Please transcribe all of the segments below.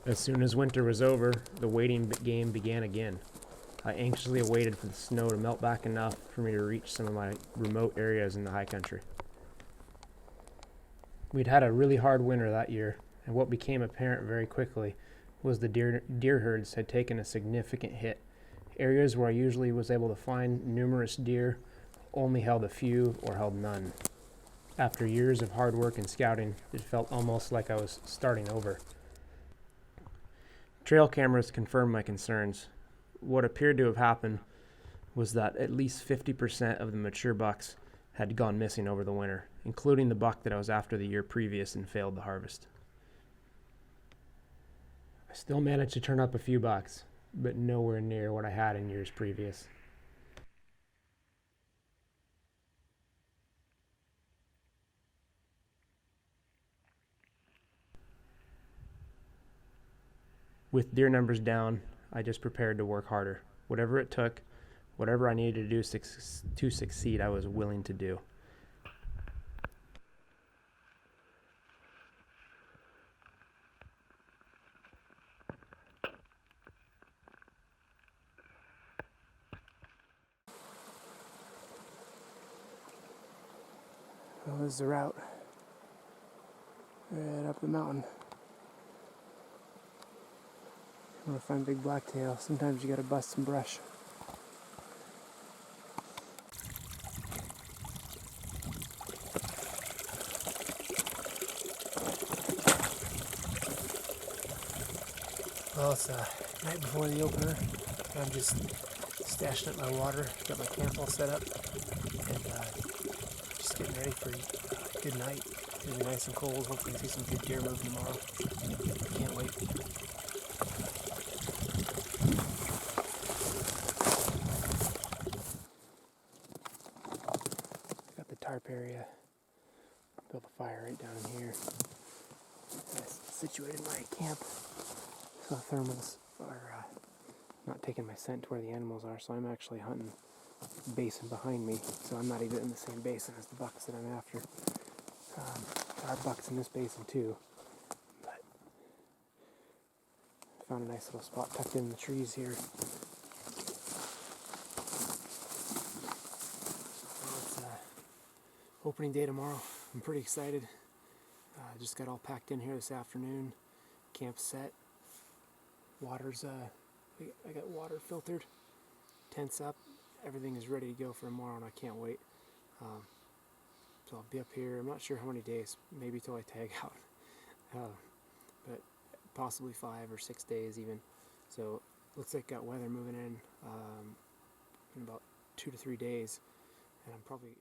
As soon as winter was over, the waiting game began again. I anxiously awaited for the snow to melt back enough for me to reach some of my remote areas in the high country. We'd had a really hard winter that year, and what became apparent very quickly was the deer herds had taken a significant hit. Areas where I usually was able to find numerous deer only held a few or held none. After years of hard work and scouting, it felt almost like I was starting over. Trail cameras confirmed my concerns. What appeared to have happened was that at least 50% of the mature bucks had gone missing over the winter, including the buck that I was after the year previous and failed to harvest. I still managed to turn up a few bucks, but nowhere near what I had in years previous. With deer numbers down, I just prepared to work harder. Whatever it took, whatever I needed to do to succeed, I was willing to do. Well, this is the route. Right up the mountain. I want to find big blacktail. Sometimes you gotta bust some brush. Well, it's night before the opener. I'm just stashing up my water, got my camp all set up, and just getting ready for a good night. It's gonna be nice and cold. Hopefully, see some good deer move tomorrow. Can't wait. Got the tarp area. Built a fire right down in here. I situated my camp so the thermals are not taking my scent to where the animals are, so I'm actually hunting the basin behind me, so I'm not even in the same basin as the bucks that I'm after. There are bucks in this basin too, but I found a nice little spot tucked in the trees here. Well, it's opening day tomorrow. I'm pretty excited. Just got all packed in here this afternoon. Camp set. Water's I got water filtered. Tents up. Everything is ready to go for tomorrow, and I can't wait. So I'll be up here. I'm not sure how many days. Maybe till I tag out. But possibly 5 or 6 days even. So looks like got weather moving in about 2 to 3 days, and I'm probably.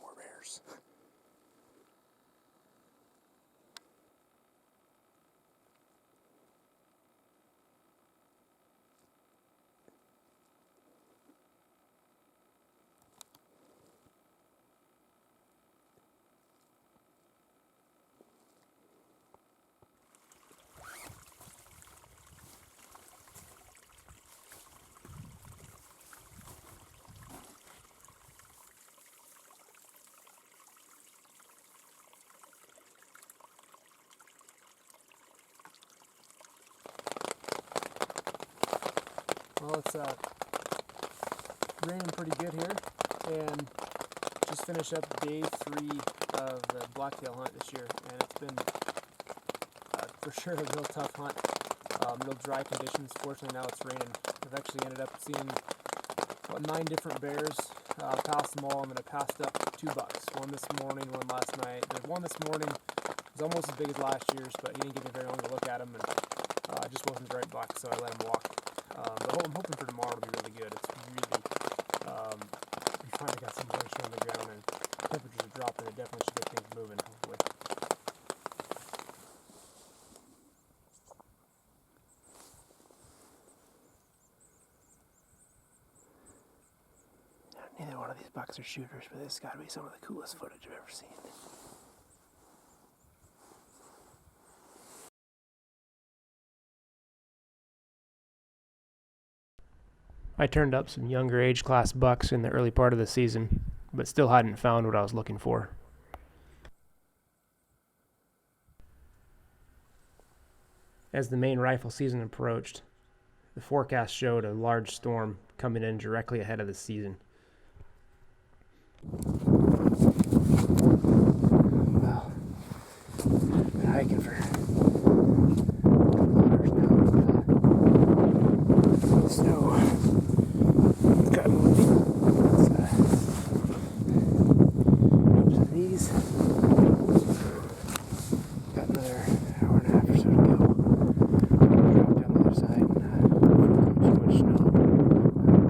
More bears. It's raining pretty good here, and just finished up day 3 of the blacktail hunt this year, and it's been for sure a real tough hunt. Real dry conditions. Fortunately now it's raining. I've actually ended up seeing about 9 different bears. Passed them all, and then I passed up 2 bucks. One this morning, one last night. There's one this morning. It was almost as big as last year's, but he didn't give me very long to look at him, and just wasn't the right buck, so I let him walk. But I'm hoping for tomorrow to be really good. It's really, we finally got some moisture on the ground, and temperatures are dropping. It definitely should get things moving, hopefully. Neither one of these bucks are shooters, but this has got to be some of the coolest footage I've ever seen. I turned up some younger age class bucks in the early part of the season, but still hadn't found what I was looking for. As the main rifle season approached, the forecast showed a large storm coming in directly ahead of the season. Well, been hiking for hours now. Snow. It's gotten windy. So these got another hour and a half or so to go. Drop down the other side and too much snow.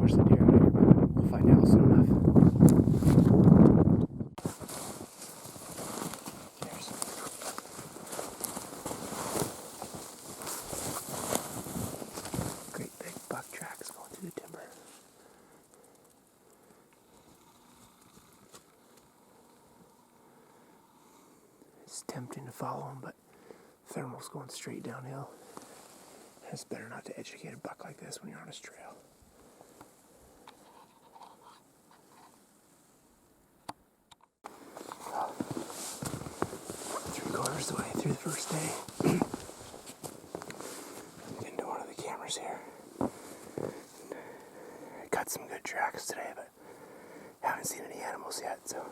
Push the deer out of here, but we'll find out soon enough. Great big buck tracks going through the timber. It's tempting to follow him, but thermal's going straight downhill. It's better not to educate a buck like this when you're on his trail. Three-quarters of the way through the first day. Into one of the cameras here. I cut some good tracks today, but haven't seen any animals yet, so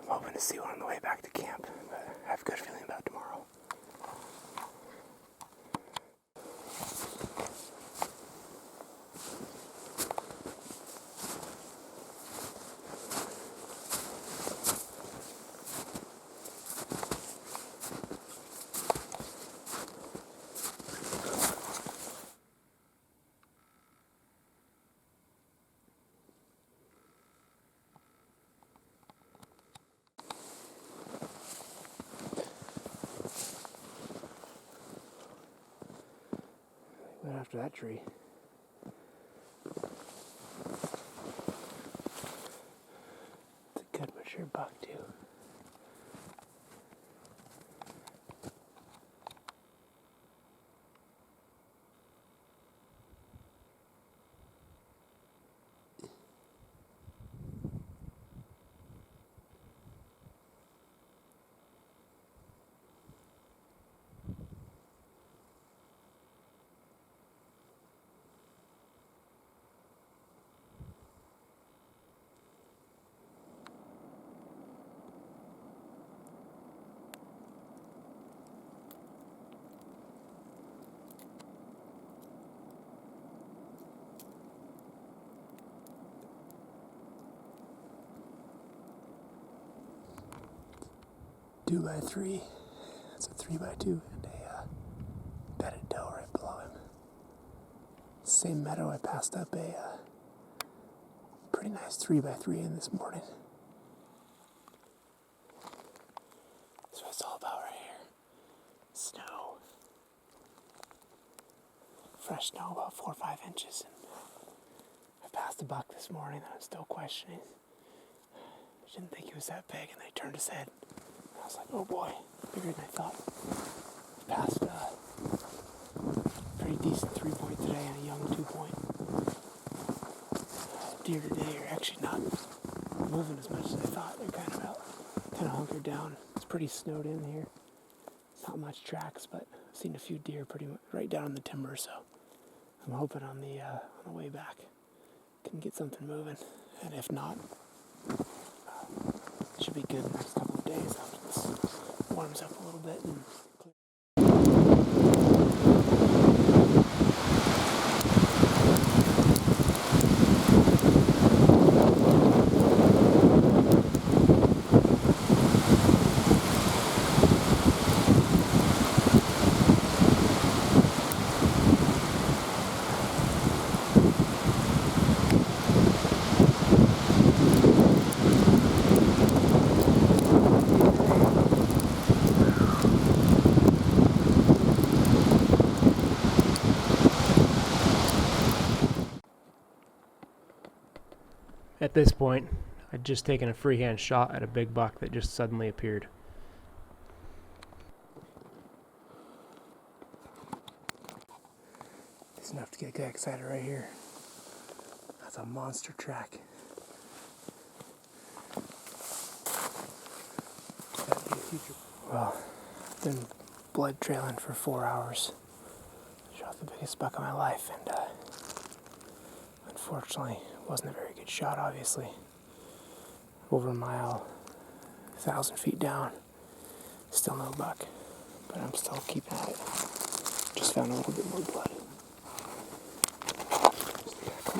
I'm hoping to see one on the way back to camp, but I have a good feeling about tomorrow. Went after that tree. It's a good mature buck too. Two by three. That's a 3x2 and a bedded doe right below him. Same meadow I passed up a pretty nice 3x3 in this morning. That's what it's all about right here. Snow. Fresh snow, about 4 or 5 inches. And I passed a buck this morning that I'm still questioning. I didn't think he was that big, and they turned his head. I was like, oh boy, bigger than I thought. Passed a pretty decent 3-point today and a young 2-point. Deer today are actually not moving as much as I thought. They're kind of hunkered down. It's pretty snowed in here. Not much tracks, but I've seen a few deer pretty much right down in the timber, so I'm hoping on the way back can get something moving, and if not, it should be good the next couple of days after this warms up a little bit. And at this point, I'd just taken a freehand shot at a big buck that just suddenly appeared. It's enough to get a guy excited right here. That's a monster track. Well, I've been blood trailing for 4 hours. Shot the biggest buck of my life, and unfortunately, it wasn't a very good shot, obviously. Over a mile, 1,000 feet down, still no buck, but I'm still keeping at it. Just found a little bit more blood.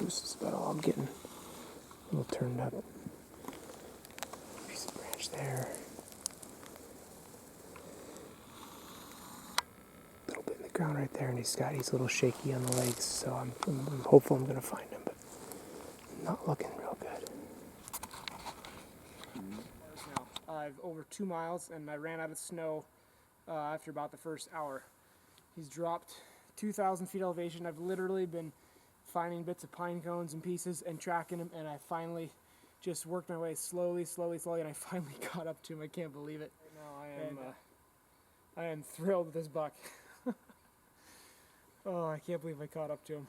This is about all I'm getting. A little turned up. Piece of branch there. A little bit in the ground right there, and he's a little shaky on the legs, so I'm hopeful I'm going to find him, but not looking real good. I've over 2 miles, and I ran out of snow after about the first hour. He's dropped 2,000 feet elevation. I've literally been finding bits of pine cones and pieces and tracking him, and I finally just worked my way slowly, and I finally caught up to him. I can't believe it. Now I am thrilled with this buck. Oh, I can't believe I caught up to him.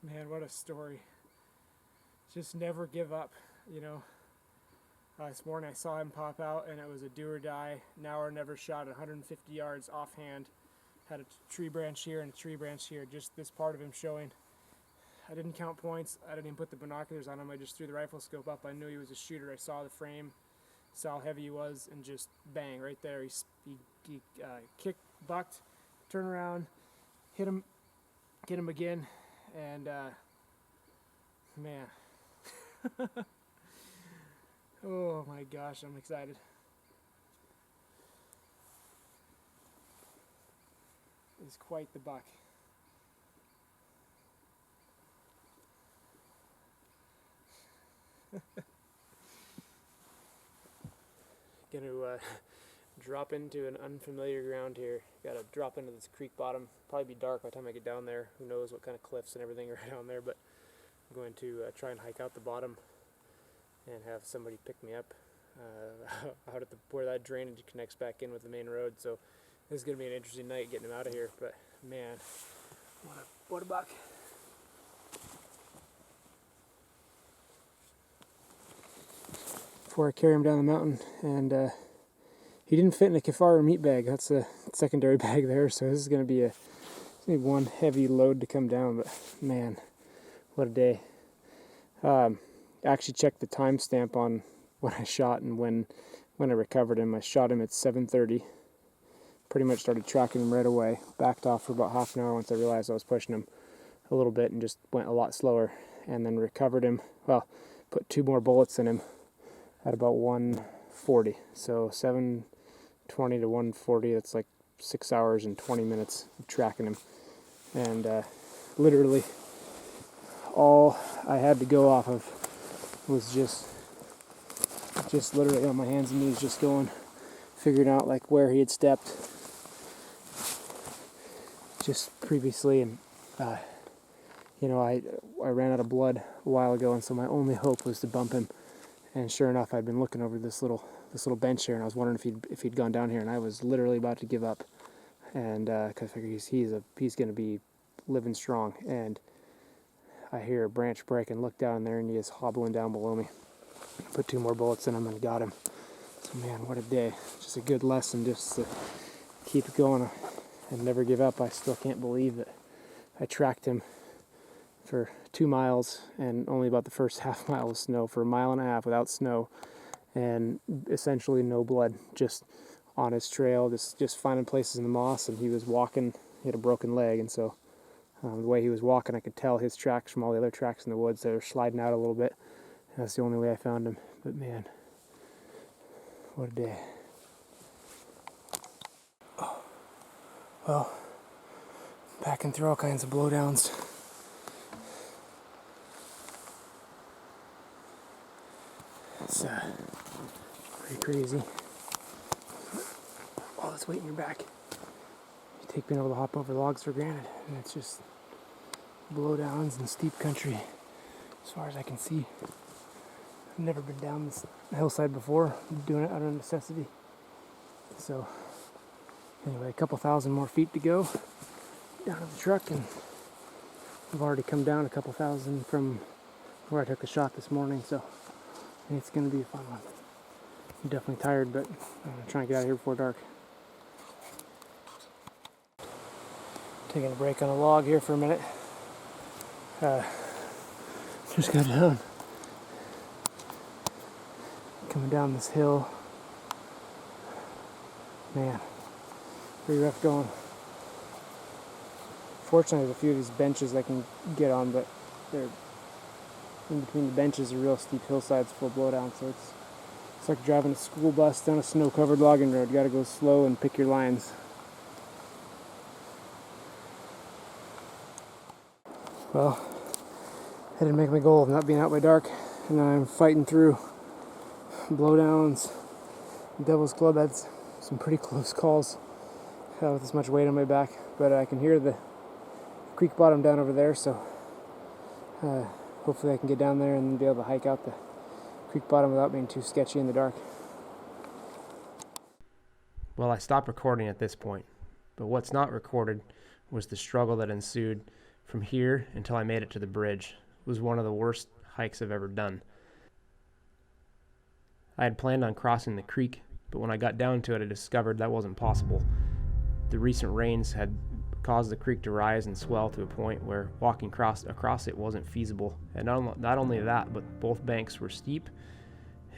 Man, what a story. Just never give up, you know. This morning I saw him pop out, and it was a do or die, now or never shot at 150 yards offhand. Had a tree branch here and a tree branch here, just this part of him showing. I didn't count points, I didn't even put the binoculars on him, I just threw the rifle scope up. I knew he was a shooter. I saw the frame, saw how heavy he was, and just bang, right there. He kicked, bucked, turn around, hit him, get him again, and man. Oh my gosh, I'm excited. It's quite the buck. Gonna drop into an unfamiliar ground here. Gotta drop into this creek bottom. Probably be dark by the time I get down there. Who knows what kind of cliffs and everything are down there, but I'm going to try and hike out the bottom and have somebody pick me up out at where that drainage connects back in with the main road. So this is going to be an interesting night getting him out of here, but man, what a buck. Before I carry him down the mountain, and he didn't fit in a Kefaro meat bag. That's a secondary bag there, so this is going to be one heavy load to come down, but man, what a day. I actually checked the timestamp on when I shot and when I recovered him. I shot him at 7:30. Pretty much started tracking him right away. Backed off for about half an hour once I realized I was pushing him a little bit and just went a lot slower. And then recovered him. Well, put 2 more bullets in him at about 1:40. So 7:20 to 1:40. That's like 6 hours and 20 minutes of tracking him. And literally all I had to go off of was just literally on my hands and knees, just going, figuring out like where he had stepped just previously, and you know, I ran out of blood a while ago, and so my only hope was to bump him. And sure enough, I'd been looking over this little bench here, and I was wondering if he'd gone down here, and I was literally about to give up, and because I figured he's going to be living strong, and I hear a branch break and look down there, and he is hobbling down below me. Put 2 more bullets in him and got him. So man, what a day. Just a good lesson just to keep going and never give up. I still can't believe that I tracked him for 2 miles and only about the first half mile of snow, for 1.5 miles without snow, and essentially no blood, just on his trail, just finding places in the moss. And he was walking, he had a broken leg, and so the way he was walking, I could tell his tracks from all the other tracks in the woods. They were sliding out a little bit. That's the only way I found him. But man, what a day. Oh, well, packing through all kinds of blowdowns. It's pretty crazy. All this weight in your back. You take being able to hop over logs for granted, and it's just blowdowns and steep country as far as I can see. I've never been down this hillside before, doing it out of necessity. So anyway, a couple thousand more feet to go down to the truck, and I've already come down a couple thousand from where I took the shot this morning, so it's going to be a fun one. I'm definitely tired, but I'm going to try and get out of here before dark. Taking a break on a log here for a minute. Just got down. Coming down this hill. Man, pretty rough going. Fortunately, there's a few of these benches I can get on, but they're in between the benches are real steep hillsides full of blowdown, so it's like driving a school bus down a snow-covered logging road. You gotta go slow and pick your lines. Well, I didn't make my goal of not being out by dark, and now I'm fighting through blowdowns, Devil's Club. Had some pretty close calls with this much weight on my back, but I can hear the creek bottom down over there, so hopefully I can get down there and be able to hike out the creek bottom without being too sketchy in the dark. Well, I stopped recording at this point, but what's not recorded was the struggle that ensued from here until I made it to the bridge. It was one of the worst hikes I've ever done. I had planned on crossing the creek, but when I got down to it, I discovered that wasn't possible. The recent rains had caused the creek to rise and swell to a point where walking across it wasn't feasible. And not only that, but both banks were steep,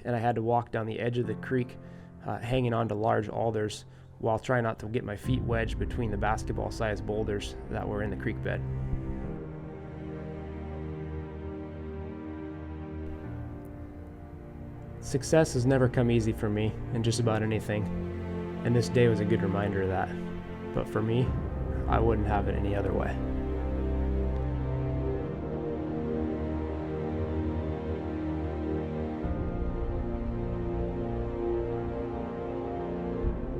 and I had to walk down the edge of the creek, hanging onto large alders while trying not to get my feet wedged between the basketball-sized boulders that were in the creek bed. Success has never come easy for me in just about anything, and this day was a good reminder of that. But for me, I wouldn't have it any other way.